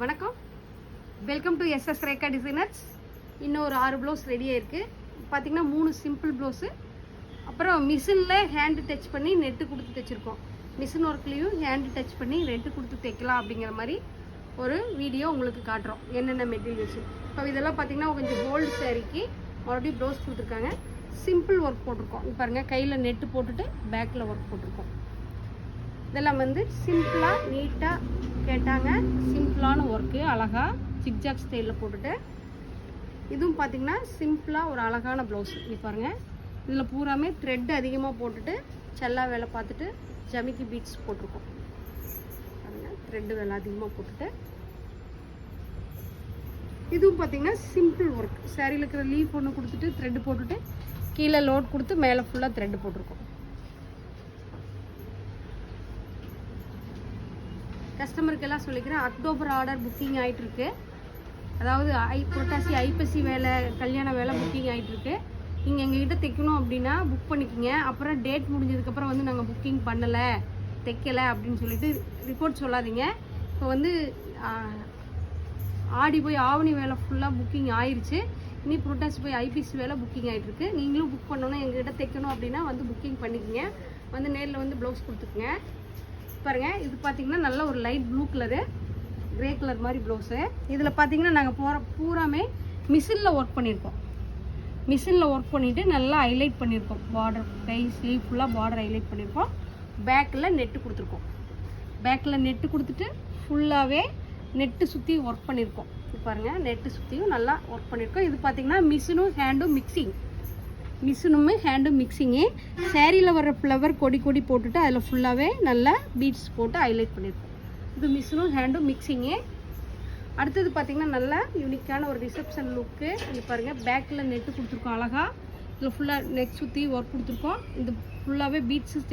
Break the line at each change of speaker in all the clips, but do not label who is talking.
வணக்கம், welcome to SS Rekha designers. இன்னும் ஒரு 6 ப்ளவுஸ் ரெடியாக இருக்குது. பார்த்திங்கன்னா 3 சிம்பிள் ப்ளவுஸு, அப்புறம் மிஷினில் ஹேண்டு டச் பண்ணி நெட்டு கொடுத்து தைச்சிருக்கோம். மிஷின் ஒர்க்லேயும் ஹேண்டு டச் பண்ணி நெட்டு கொடுத்து தைக்கலாம் அப்படிங்கிற மாதிரி ஒரு வீடியோ உங்களுக்கு காட்டுறோம். என்னென்ன மெட்டீரியல்ஸ் இப்போ இதெல்லாம் பார்த்திங்கன்னா கொஞ்சம் கோல்டு சாரீக்கு மறுபடியும் ப்ளவுஸ் கொடுத்துருக்காங்க. சிம்பிள் ஒர்க் போட்டிருக்கோம். இப்போ பாருங்கள், கையில் நெட்டு போட்டுட்டு பேக்கில் ஒர்க் போட்டிருக்கோம். இதெல்லாம் வந்து சிம்பிளாக நீட்டாக கேட்டாங்க. சிம்பிளான ஒர்க்கு அழகாக ஜிக்ஜாக் ஸ்டைலில் போட்டுட்டு, இதுவும் பார்த்திங்கன்னா சிம்பிளாக ஒரு அழகான ப்ளவுஸ். இப்போ பாருங்கள், இதில் பூராமே த்ரெட் அதிகமாக போட்டுட்டு செல்லா வேலை பார்த்துட்டு ஜமிக்கி பீட்ஸ் போட்டிருக்கோம். பாருங்கள், த்ரெட்டு வேலை அதிகமாக போட்டுட்டு, இதுவும் பார்த்திங்கன்னா சிம்பிள் ஒர்க். சாரியில் இருக்கிற லீஃப் ஒன்று கொடுத்துட்டு த்ரெட்டு போட்டுட்டு கீழே லோட் கொடுத்து மேலே ஃபுல்லாக த்ரெட்டு போட்டிருக்கோம். கஸ்டமருக்கெல்லாம் சொல்லிக்கிறேன், அக்டோபர் ஆர்டர் புக்கிங் ஆகிட்டுருக்கு. அதாவது புரட்டாசி ஐப்பசி வேலை, கல்யாண வேலை புக்கிங் ஆகிட்டுருக்கு. நீங்கள் எங்ககிட்ட தைக்கணும் அப்படின்னா புக் பண்ணிக்கோங்க. அப்புறம் டேட் முடிஞ்சதுக்கப்புறம் வந்து நாங்கள் புக்கிங் பண்ணலை, தைக்கலை அப்படின்னு சொல்லிட்டு ரிப்போர்ட் சொல்லாதீங்க. இப்போ வந்து ஆடி போய் ஆவணி வேலை ஃபுல்லாக புக்கிங் ஆயிடுச்சு. இனி புரட்டாசி போய் ஐபிசி வேலை புக்கிங் ஆகிட்டுருக்கு. நீங்களும் புக் பண்ணணும், எங்ககிட்ட தைக்கணும் அப்படின்னா வந்து புக்கிங் பண்ணிக்கோங்க. வந்து நேரில் வந்து ப்ளவுஸ் கொடுத்துக்குங்க. பாருங்கள், இது பார்த்திங்கன்னா நல்ல ஒரு light blue colour, grey colour மாதிரி ப்ளவுஸு. இதில் பார்த்திங்கன்னா நாங்கள் பூராமே மிஷினில் ஒர்க் பண்ணியிருக்கோம். மிஷினில் ஒர்க் பண்ணிவிட்டு நல்லா ஹைலைட் பண்ணியிருக்கோம். பார்டர், கை ஸ்லீவ் ஃபுல்லாக பார்டர் ஹைலைட் பண்ணியிருக்கோம். பேக்கில் நெட்டு கொடுத்துருக்கோம். பேக்கில் நெட்டு கொடுத்துட்டு ஃபுல்லாகவே நெட்டு சுற்றி ஒர்க் பண்ணியிருக்கோம். இப்போ பாருங்கள், நெட்டு சுற்றியும் நல்லா ஒர்க் பண்ணியிருக்கோம். இது பார்த்திங்கன்னா மிஷினும் ஹேண்டும் மிக்சிங். மிஷினுமே ஹேண்டும் மிக்சிங்கு. சேரீயில் வர ஃப்ளவர் கொடி கொடி போட்டுட்டு அதில் ஃபுல்லாகவே நல்லா பீட்ஸ் போட்டு ஹைலைட் பண்ணியிருக்கோம். இது மிஷினும் ஹேண்டும் மிக்சிங்கு. அடுத்தது பார்த்திங்கன்னா நல்லா யூனிக்கான ஒரு ரிசப்ஷன் லுக்கு. இது பாருங்கள், பேக்கில் நெட்டு கொடுத்துருக்கோம் அழகாக. இதில் ஃபுல்லாக நெக் சுற்றி ஒர்க் கொடுத்துருக்கோம். இது ஃபுல்லாகவே பீட்ஸு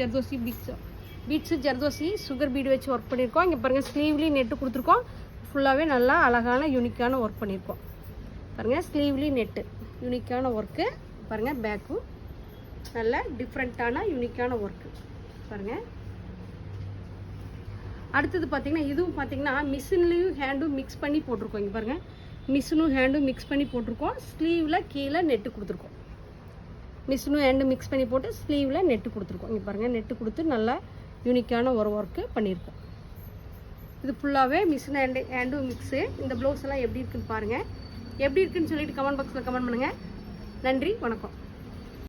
ஜர்தோசி சுகர் பீடு வச்சு ஒர்க் பண்ணியிருக்கோம். இங்கே பாருங்கள், ஸ்லீவ்லேயும் நெட்டு கொடுத்துருக்கோம். ஃபுல்லாகவே நல்லா அழகான யூனிக்கான ஒர்க் பண்ணியிருக்கோம். பாருங்கள், ஸ்லீவ்லேயும் நெட்டு யூனிக்கான ஒர்க்கு. பாருங்கள், பேக்கும் நல்ல டிஃப்ரெண்ட்டான யூனிக்கான ஒர்க்கு. பாருங்கள், அடுத்தது பார்த்திங்கன்னா இதுவும் பார்த்திங்கன்னா மிஷின்லேயும் ஹேண்டும் மிக்ஸ் பண்ணி போட்டிருக்கோம். இங்கே பாருங்கள், மிஷினும் ஹேண்டும் மிக்ஸ் பண்ணி போட்டிருக்கோம். ஸ்லீவில் கீழே நெட்டு கொடுத்துருக்கோம். மிஷினும் ஹேண்டும் மிக்ஸ் பண்ணி போட்டு ஸ்லீவில் நெட்டு கொடுத்துருக்கோம். இங்கே பாருங்கள், நெட்டு கொடுத்து நல்லா யூனிக்கான ஒரு ஒர்க்கு பண்ணியிருக்கோம். இது ஃபுல்லாகவே மிஷின் ஹேண்டும் மிக்ஸு. இந்த ப்ளவுஸ் எல்லாம் எப்படி இருக்குன்னு பாருங்கள். எப்படி இருக்குன்னு சொல்லிட்டு கமெண்ட் பாக்ஸில் கமெண்ட் பண்ணுங்கள். நன்றி, வணக்கம்.